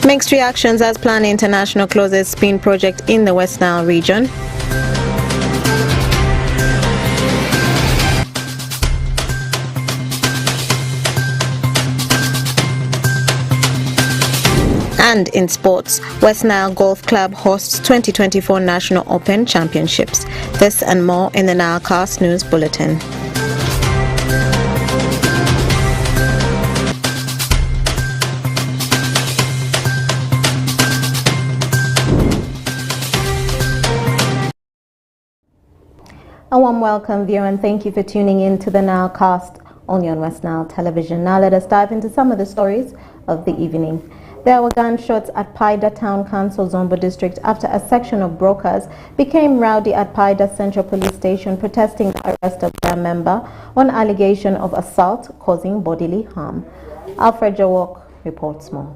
Mixed reactions as Plan International closes spin project in the West Nile region. And in sports, West Nile Golf Club hosts 2024 National Open Championships. This and more in the Nilecast News Bulletin. A warm welcome, viewer, and thank you for tuning in to the Nilecast only on West Nile Television. Now let us dive into some of the stories of the evening. There were gunshots at Paida Town Council, Zombo District, after a section of brokers became rowdy at Paida Central Police Station protesting the arrest of their member on allegation of assault causing bodily harm. Alfred Jawok reports more.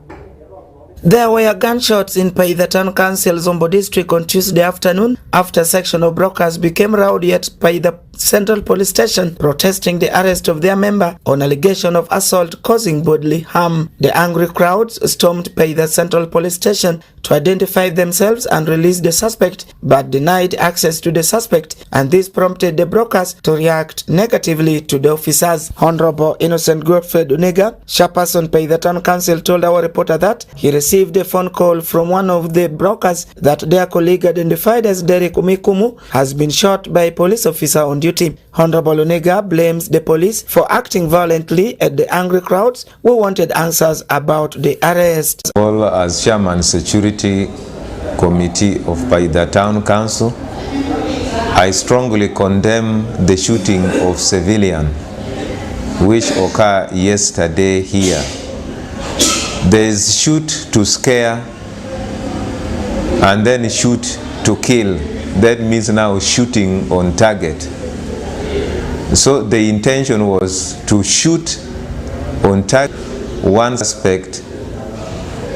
There were gunshots in Paida Town Council, Zombo District on Tuesday afternoon after a section of brokers became rowdy at Paida Central Police Station protesting the arrest of their member on allegation of assault causing bodily harm. The angry crowds stormed Paida Central Police Station to identify themselves and release the suspect, but denied access to the suspect, and this prompted the brokers to react negatively to the officers. Honorable Innocent Godfrey Onega, chairperson Paida Town Council, told our reporter that he received a phone call from one of the brokers that their colleague identified as Derek Umikumu has been shot by a police officer on duty. Honorable Onega blames the police for acting violently at the angry crowds who wanted answers about the arrest. As Chairman Security Committee of Paida Town Council, I strongly condemn the shooting of civilian which occurred yesterday here. There is shoot to scare and then shoot to kill. That means now shooting on target. So the intention was to shoot on target. One suspect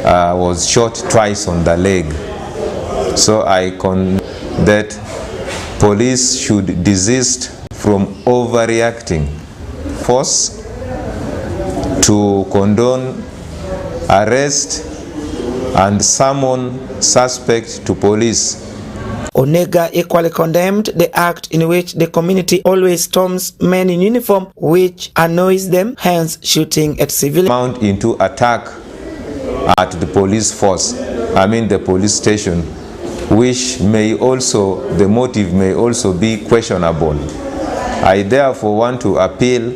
was shot twice on the leg. So I condemn that police should desist from overreacting. Force to condone arrest and summon suspect to police. Onega equally condemned the act in which the community always storms men in uniform, which annoys them, hence shooting at civilians. Mount into attack at the police force, the police station, which may also, the motive may also be questionable. I therefore want to appeal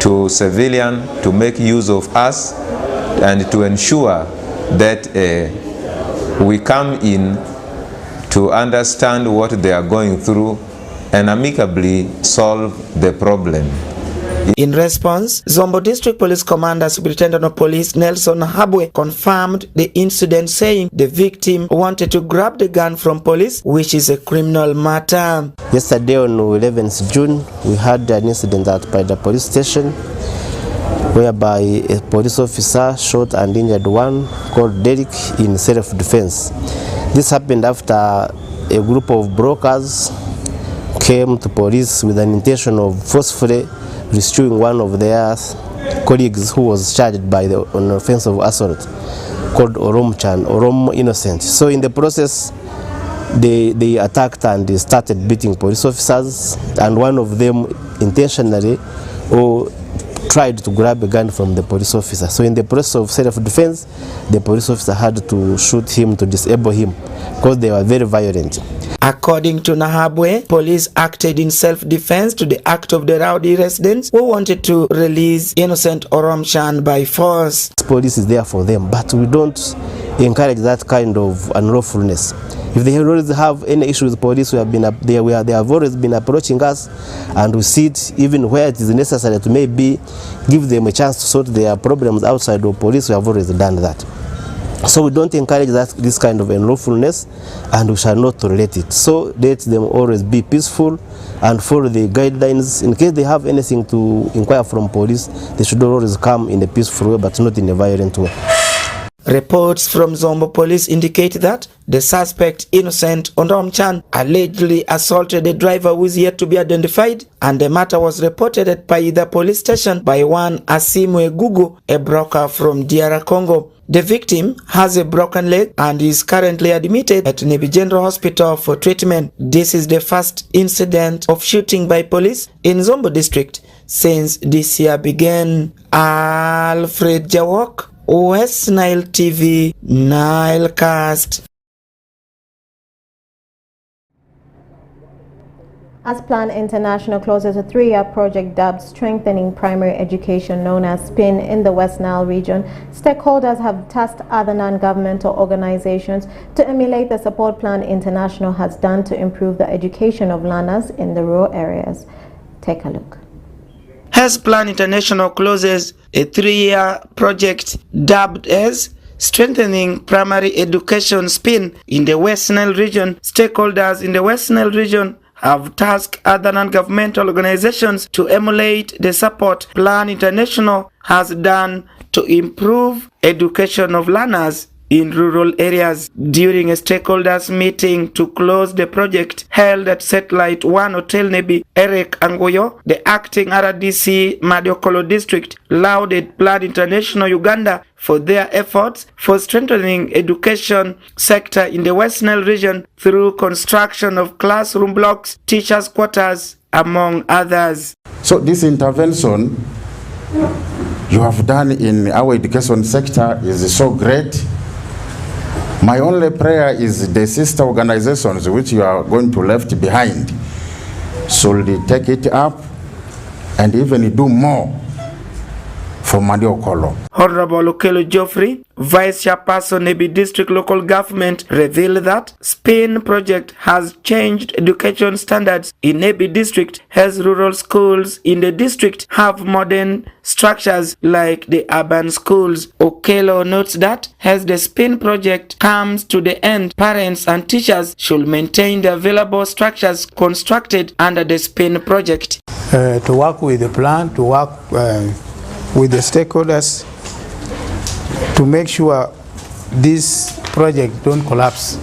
to civilians to make use of us and to ensure that we come in to understand what they are going through and amicably solve the problem. In response, Zombo District Police Commander Superintendent of Police Nelson Habwe confirmed the incident, saying the victim wanted to grab the gun from police, which is a criminal matter. Yesterday on 11th June, we had an incident at Paida Police Station whereby a police officer shot and injured one called Derek in self-defense. This happened after a group of brokers came to police with an intention of forcefully rescuing one of their colleagues who was charged by an offense of assault called Orom Innocent. So in the process, they attacked and they started beating police officers, and one of them intentionally tried to grab a gun from the police officer. So in the process of self-defense, the police officer had to shoot him to disable him because they were very violent. According to Nahabwe, police acted in self-defense to the act of the rowdy residents who wanted to release innocent Oromchan by force. Police is there for them, but we don't encourage that kind of unlawfulness. If they always have any issue with police, they have always been approaching us, and we sit even where it is necessary to maybe give them a chance to sort their problems outside of police. We have always done that. So we don't encourage this kind of unlawfulness, and we shall not tolerate it. So let them always be peaceful and follow the guidelines. In case they have anything to inquire from police, they should always come in a peaceful way, but not in a violent way. Reports from Zombo police indicate that the suspect, Innocent Ondomchan, allegedly assaulted the driver who is yet to be identified, and the matter was reported at Paida police station by one Asimwe Gugu, a broker from DR Congo. The victim has a broken leg and is currently admitted at Nebi General Hospital for treatment. This is the first incident of shooting by police in Zombo district since this year began. Alfred Jawok, West Nile TV, Nile Cast. As Plan International closes a 3-year project dubbed Strengthening Primary Education, known as SPIN, in the West Nile region, stakeholders have tasked other non-governmental organizations to emulate the support Plan International has done to improve the education of learners in the rural areas. Take a look. As Plan International closes a 3-year project dubbed as Strengthening Primary Education SPIN in the West Nile region, stakeholders in the West Nile region have tasked other non-governmental organizations to emulate the support Plan International has done to improve education of learners in rural areas. During a stakeholders meeting to close the project held at Satellite 1 Hotel Nebi, Eric Angoyo, the acting RDC Madiokolo district, lauded Plan International Uganda for their efforts for strengthening education sector in the West Nile region through construction of classroom blocks, teachers' quarters, among others. So this intervention you have done in our education sector is so great. My only prayer is the sister organizations which you are going to left behind should take it up and even do more for Madiokolo. Honorable Okelo Geoffrey, Vice Chairperson Nebi District Local Government, revealed that SPIN project has changed education standards in Nebi District as rural schools in the district have modern structures like the urban schools. Okelo notes that as the SPIN project comes to the end, parents and teachers should maintain the available structures constructed under the SPIN project. To work with the plan, to work with the stakeholders to make sure this project don't collapse.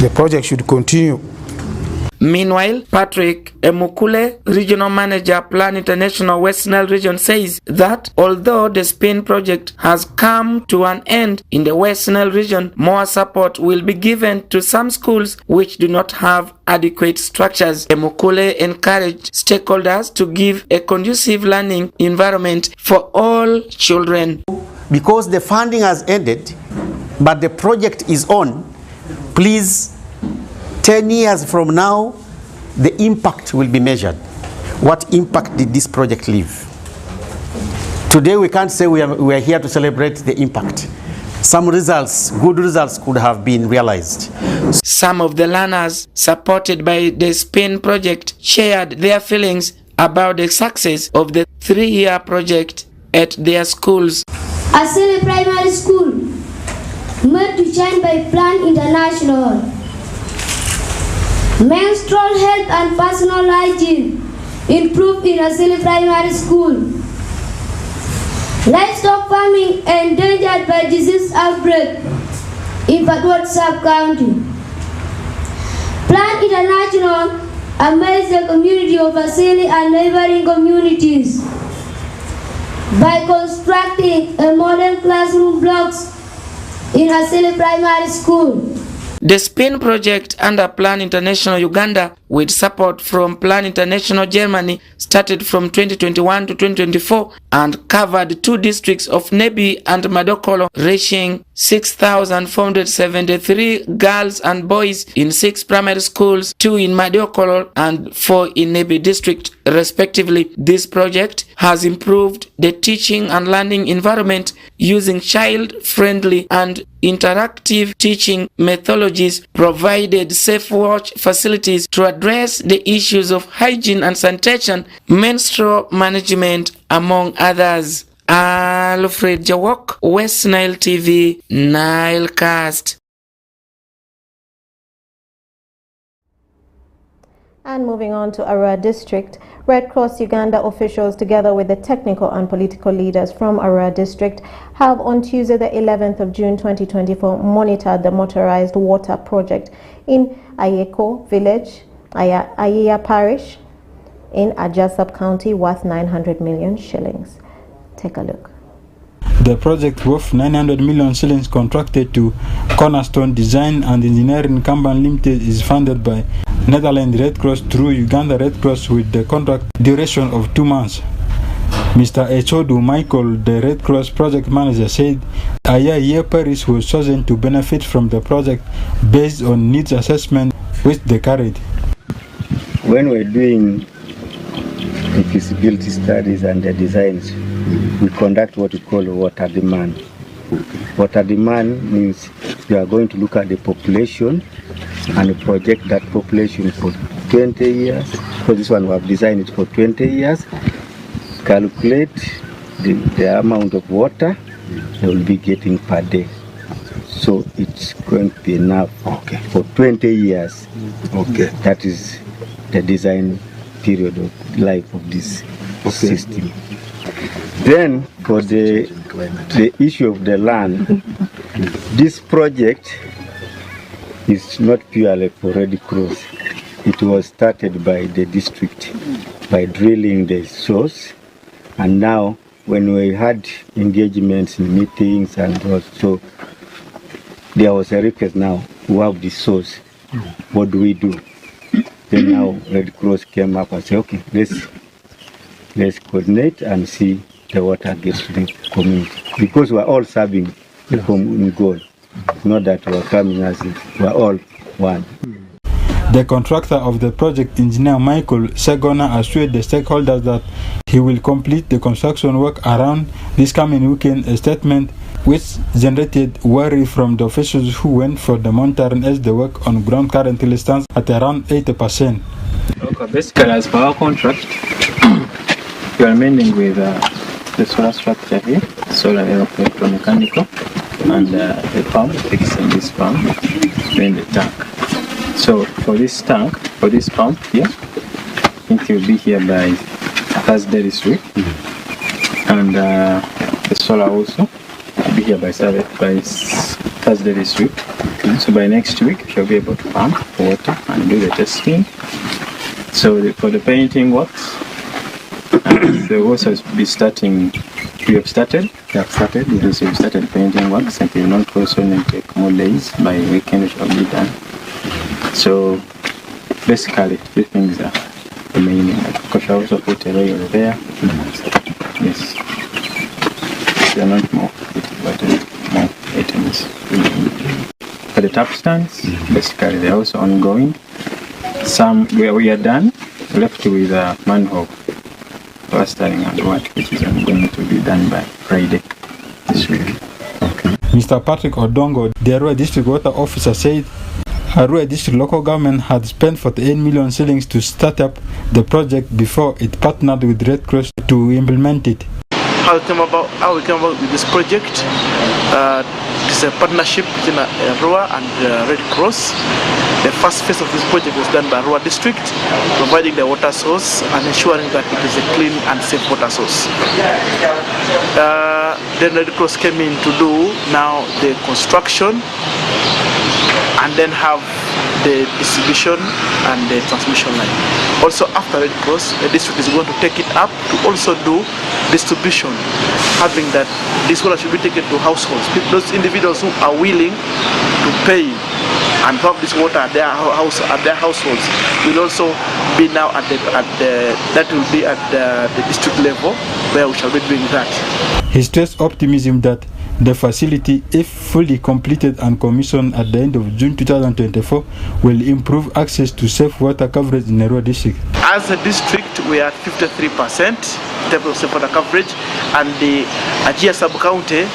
The project should continue. Meanwhile, Patrick Emukule, Regional Manager, Plan International West Nile Region, says that although the SPIN project has come to an end in the West Nile region, more support will be given to some schools which do not have adequate structures. Emukule encouraged stakeholders to give a conducive learning environment for all children. Because the funding has ended, but the project is on, please, 10 years from now, the impact will be measured. What impact did this project leave? Today we can't say we are here to celebrate the impact. Some results, good results, could have been realized. Some of the learners supported by the SPIN project shared their feelings about the success of the 3-year project at their schools. Asili Primary School, made to shine by Plan International. Menstrual health and personal hygiene improved in Asili Primary School. Livestock farming endangered by disease outbreak in Patwat sub-county. Plan International amazed the community of Asili and neighboring communities by constructing a modern classroom blocks in Asili Primary School. The SPIN project under Plan International Uganda, with support from Plan International Germany, started from 2021 to 2024 and covered 2 districts of Nebi and Madokolo, reaching 6,473 girls and boys in 6 primary schools, 2 in Madokolo and 4 in Nebi district, respectively. This project has improved the teaching and learning environment using child-friendly and interactive teaching methodologies, provided safe watch facilities to address the issues of hygiene and sanitation, menstrual management, among others. Alfred Jawok, West Nile TV, Nile Cast. And moving on to Arua District, Red Cross Uganda officials, together with the technical and political leaders from Arua district, have on Tuesday the 11th of June 2024 monitored the motorized water project in Ayeko village, Ayia parish in Ajah sub-county worth 900 million shillings. Take a look. The project worth 900 million shillings contracted to Cornerstone Design and Engineering Company Limited is funded by Netherlands Red Cross through Uganda Red Cross with the contract duration of 2 months. Mr. Echodu Michael, the Red Cross project manager, said Ayia Parish was chosen to benefit from the project based on needs assessment which they carried. When we're doing the feasibility studies and the designs, we conduct what we call water demand. Water demand means we are going to look at the population and project that population for 20 years. For this one, we have designed it for 20 years. Calculate the amount of water they will be getting per day. So it's going to be enough for 20 years. Okay. That is the design period of life of this system. Then for the issue of the land, this project is not purely for Red Cross. It was started by the district by drilling the source, and now when we had engagements in meetings and also there was a request now to have the source. What do we do? Then now Red Cross came up and said, okay, let's coordinate and see the water gets to the community. Because we're all serving the common goal. Not that we're coming as if we're all one. The contractor of the project, Engineer Michael Segona, assured the stakeholders that he will complete the construction work around this coming weekend, a statement which generated worry from the officials who went for the monitoring as the work on ground currently stands at around 80%. Okay, basically as per our contract, we are amending with the solar structure here, solar electromechanical, and the pump, fixing this pump, then the tank. So for this tank, for this pump here, I think it will be here by Thursday this week, and the solar also will be here by Thursday this week. So by next week, we shall be able to pump water and do the testing. So for the painting works, the also be starting. We have started. Because we've started painting works, and it will not also take more days. By weekend, it shall be done. So basically, three things are remaining. Because I also put a rail there. Yes. There are not more, but more items. For the tap stands, basically they're also ongoing. Some where we are done, left with a manhole plastering and what, which is going to be done by Friday this week. Okay. Mr. Patrick Odongo, the Arua District Water Officer, said Arua District local government had spent 48 million shillings to start up the project before it partnered with Red Cross to implement it. How we came about with this project. It's a partnership between Arua and Red Cross. The first phase of this project was done by Arua District, providing the water source and ensuring that it is a clean and safe water source. Then Red Cross came in to do now the construction and then have the distribution and the transmission line. Also after Red Cross, the district is going to take it up to also do distribution, having that this water should be taken to households. Those individuals who are willing to pay and have this water at their households will also be now at the district level where we shall be doing that. He stressed optimism that the facility, if fully completed and commissioned at the end of June 2024, will improve access to safe water coverage in Arua District. As a district, we are 53% in terms of safe water coverage, and the Ajah sub-county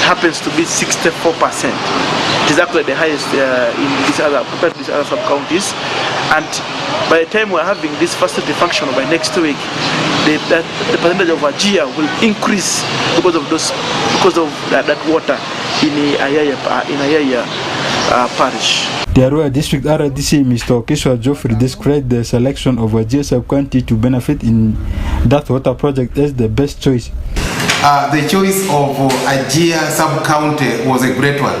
happens to be 64%. It is actually the highest compared to these other sub-counties. And by the time we are having this facility functional by next week, the percentage of Ajah will increase because of that water in Ayia parish. The Arua District RDC, Mr. Kiswa Joffrey, described the selection of Wajir sub-county to benefit in that water project as the best choice. The choice of Ajia sub-county was a great one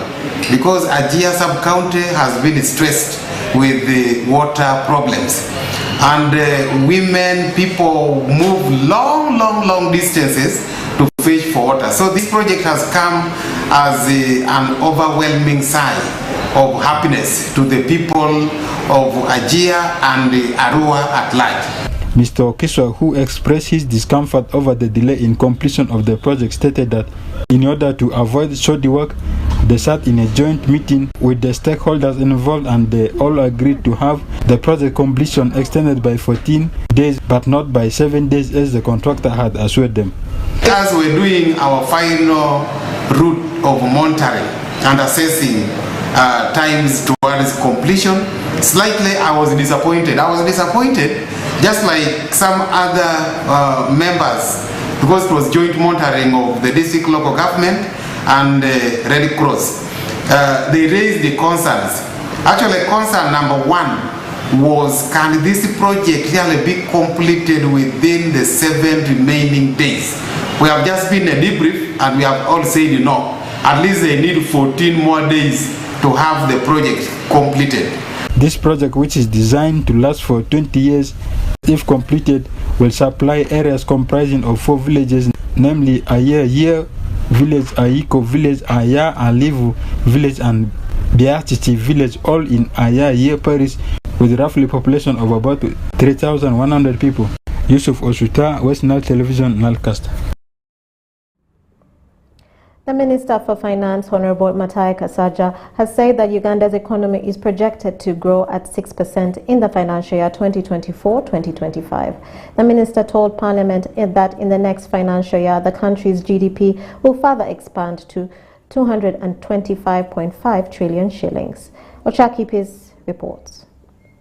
because Ajia sub-county has been stressed with the water problems. And women, people move long distances to fetch for water. So this project has come as an overwhelming sign of happiness to the people of Ajia and Arua at large. Mr. Kiswa, who expressed his discomfort over the delay in completion of the project, stated that in order to avoid shoddy work, they sat in a joint meeting with the stakeholders involved and they all agreed to have the project completion extended by 14 days but not by 7 days as the contractor had assured them. As we're doing our final route of monitoring and assessing times towards completion, slightly I was disappointed. Just like some other members, because it was joint monitoring of the district local government and Red Cross. They raised the concerns. Actually, concern number one was, can this project really be completed within the 7 remaining days? We have just been a debrief and we have all said no. At least they need 14 more days to have the project completed. This project, which is designed to last for 20 years, if completed, will supply areas comprising of 4 villages, namely Aya village, Aiko village, Aya Alivu village and Biachichi village, all in Aya parish, with roughly population of about 3,100 people. Yusuf Osuta, West Nile Television, Nilecast. The Minister for Finance, Honorable Matai Kasaja, has said that Uganda's economy is projected to grow at 6% in the financial year 2024-2025. The minister told Parliament that in the next financial year, the country's GDP will further expand to 225.5 trillion shillings. Ochakipis reports.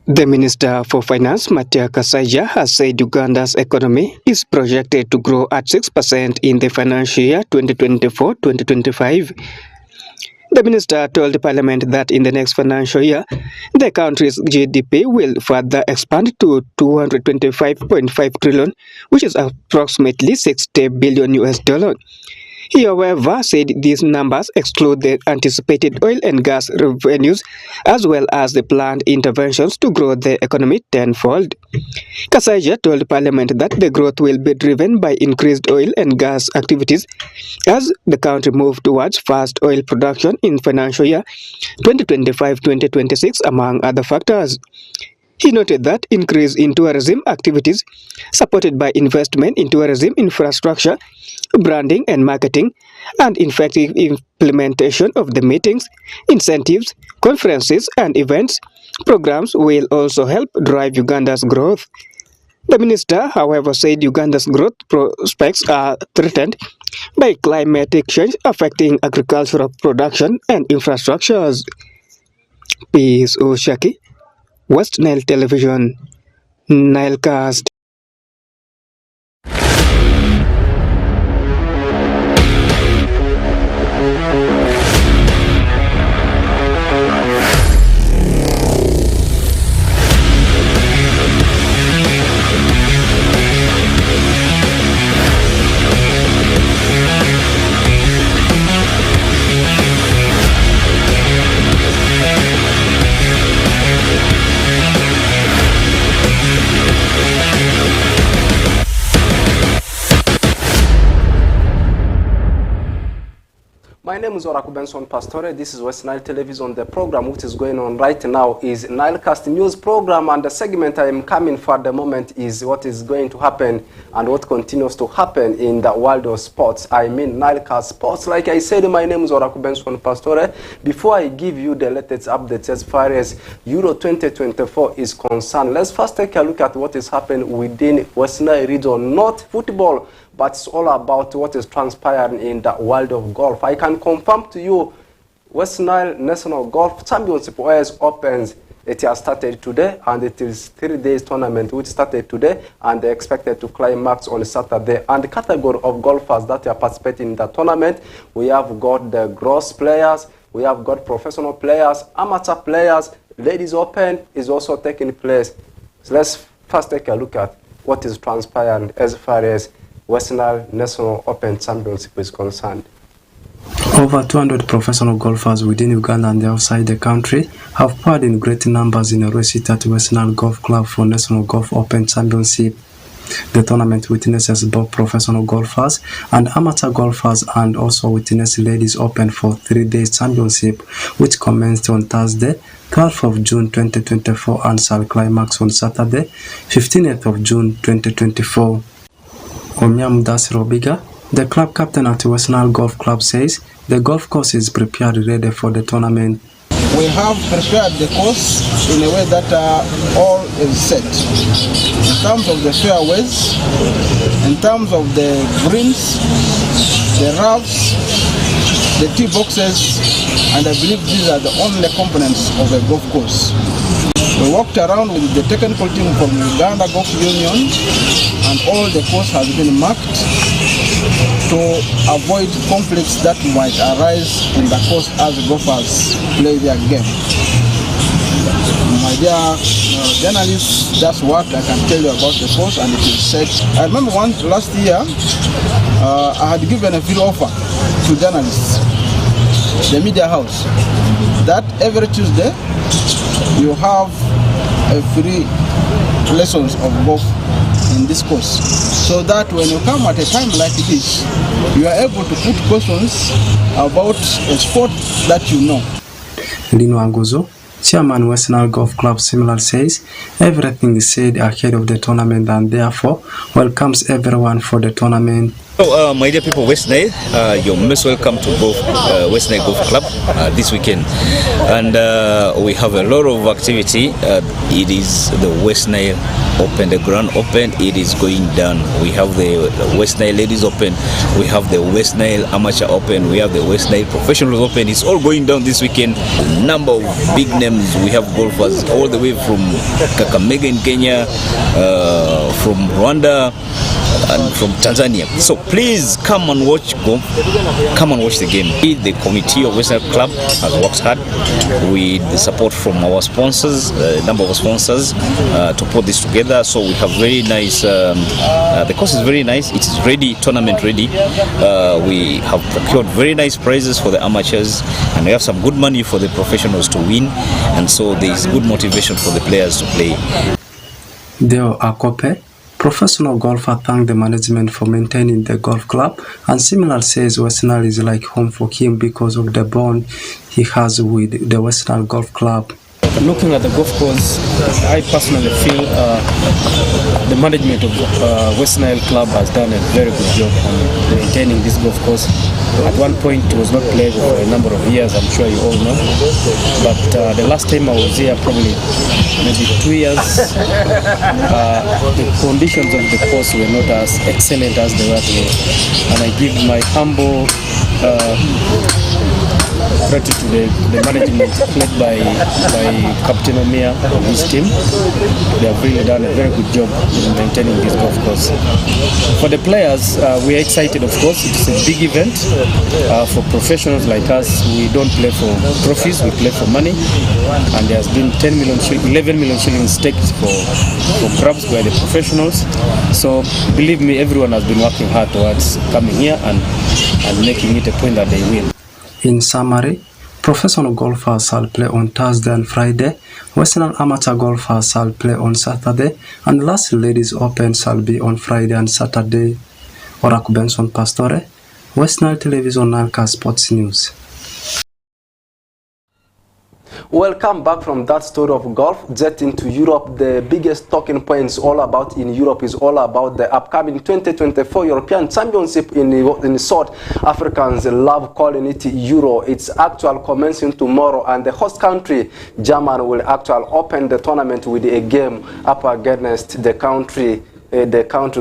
The Minister for Finance, Matai Kasaja, has said Uganda's economy is projected to grow at 6% in the financial year 2024-2025. The minister told the Parliament that in the next financial year, the country's GDP will further expand to 225.5 trillion, which is approximately $60 billion. He, however, said these numbers exclude the anticipated oil and gas revenues as well as the planned interventions to grow the economy tenfold. Kasaija told Parliament that the growth will be driven by increased oil and gas activities as the country moves towards first oil production in financial year 2025-2026, among other factors. He noted that increase in tourism activities, supported by investment in tourism infrastructure, branding and marketing, and effective implementation of the meetings, incentives, conferences, and events programs will also help drive Uganda's growth. The minister, however, said Uganda's growth prospects are threatened by climatic change affecting agricultural production and infrastructures. Peace Oshaki, West Nile Television, Nilecast. My name is Oraku Benson Pastore. This is West Nile Television. The program which is going on right now is Nilecast News Program, and the segment I am coming for at the moment is what is going to happen and what continues to happen in the world of sports. I mean Nilecast Sports. Like I said, my name is Oraku Benson Pastore. Before I give you the latest updates as far as Euro 2024 is concerned, let's first take a look at what is happening within West Nile region. Not football, but it's all about what is transpiring in the world of golf. I can confirm to you, West Nile National Golf Championship OS Opens, it has started today, and it is 3 days tournament which started today, and they're expected to climax on Saturday. And the category of golfers that are participating in the tournament, we have got the gross players, We have got professional players, amateur players, ladies open is also taking place. So let's first take a look at what is transpiring as far as West Nile National Open Championship is concerned. Over 200 professional golfers within Uganda and outside the country have poured in great numbers in a race at West Nile Golf Club for National Golf Open Championship. The tournament witnesses both professional golfers and amateur golfers, and also witnessed Ladies Open for 3-day championship, which commenced on Thursday, 12th of June 2024 and shall climax on Saturday, 15th of June 2024. Omyam Dasirobiga, the club captain at West Nile Golf Club, says the golf course is prepared ready for the tournament. We have prepared the course in a way that all is set. In terms of the fairways, in terms of the greens, the roughs, the tee boxes, and I believe these are the only components of a golf course. We walked around with the technical team from Uganda Golf Union, and all the course has been marked to avoid conflicts that might arise in the course as the golfers play their game. My dear journalists, that's what I can tell you about the course, and it is set. I remember last year, I had given a free offer to journalists, the media house, that every Tuesday you have a free lessons of golf in this course, so that when you come at a time like this, you are able to put questions about a sport that you know. Lino Angozo, Chairman West Nile Golf Club, similar says everything is said ahead of the tournament and therefore welcomes everyone for the tournament. So, my dear people of West Nile, you're most welcome to West Nile Golf Club this weekend. And we have a lot of activity. It is the West Nile Open, the Grand Open. It is going down. We have the West Nile Ladies Open. We have the West Nile Amateur Open. We have the West Nile Professionals Open. It's all going down this weekend. A number of big names. We have golfers all the way from Kakamega in Kenya, from Rwanda, and from Tanzania. So please come and watch golf. Come and watch the game. The committee of West Nile Club has worked hard with the support from our sponsors, a number of sponsors, to put this together. So we have very nice, the course is very nice. It is ready, tournament ready. We have procured very nice prizes for the amateurs, and we have some good money for the professionals to win, and so there is good motivation for the players to play. Deo Akope, professional golfer, thanked the management for maintaining the golf club, and similar says West Nile is like home for him because of the bond he has with the West Nile Golf Club. Looking at the golf course, I personally feel the management of West Nile Club has done a very good job on maintaining this golf course. At one point it was not played for a number of years, I'm sure you all know, but the last time I was here, probably maybe 2 years, the conditions of the course were not as excellent as they were today, and I give my humble credit to the management led by Captain Omia and his team. They have really done a very good job in maintaining this golf course. For the players, we are excited, of course. It's a big event. For professionals like us, we don't play for trophies, we play for money. And there has been 11 million shillings staked for grabs by the professionals. So believe me, everyone has been working hard towards coming here and making it a point that they win. In summary, professional golfers shall play on Thursday and Friday, Western amateur golfers shall play on Saturday, and last Ladies Open shall be on Friday and Saturday. Oraku Benson Pastore, West Nile Television, Nile Sports News. Welcome back from that story of golf. Jetting to Europe, the biggest talking points all about in Europe is all about the upcoming 2024 European Championship in South Africans love calling it Euro. It's actual commencing tomorrow, and the host country, Germany, will actually open the tournament with a game up against the country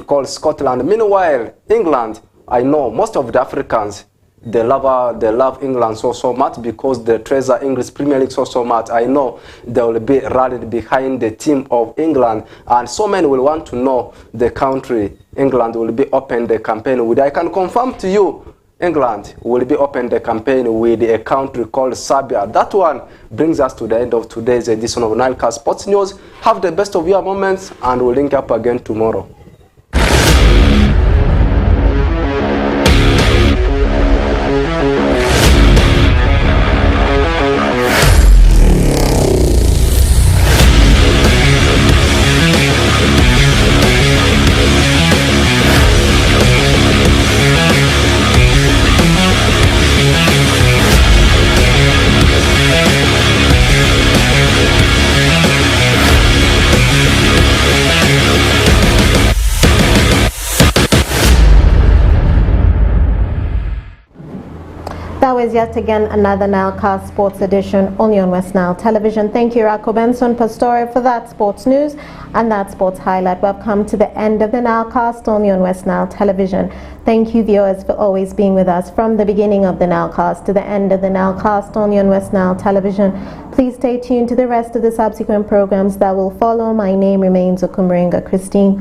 called Scotland. Meanwhile, England, I know most of the Africans, they love England so much because they treasure English Premier League so much. I know they will be rallied behind the team of England, and so many will want to know the country England will be open the campaign with. I can confirm to you, England will be opening the campaign with a country called Serbia. That one brings us to the end of today's edition of NILE Sports News. Have the best of your moments, and we'll link up again tomorrow. That was yet again another NILE Sports Edition only on West Nile Television. Thank you, Rako Benson Pastore, for that sports news and that sports highlight. We've come to the end of the NILE only on West Nile Television. Thank you, viewers, for always being with us from the beginning of the NILE to the end of the NILE only on West Nile Television. Please stay tuned to the rest of the subsequent programs that will follow. My name remains Okumringa Christine.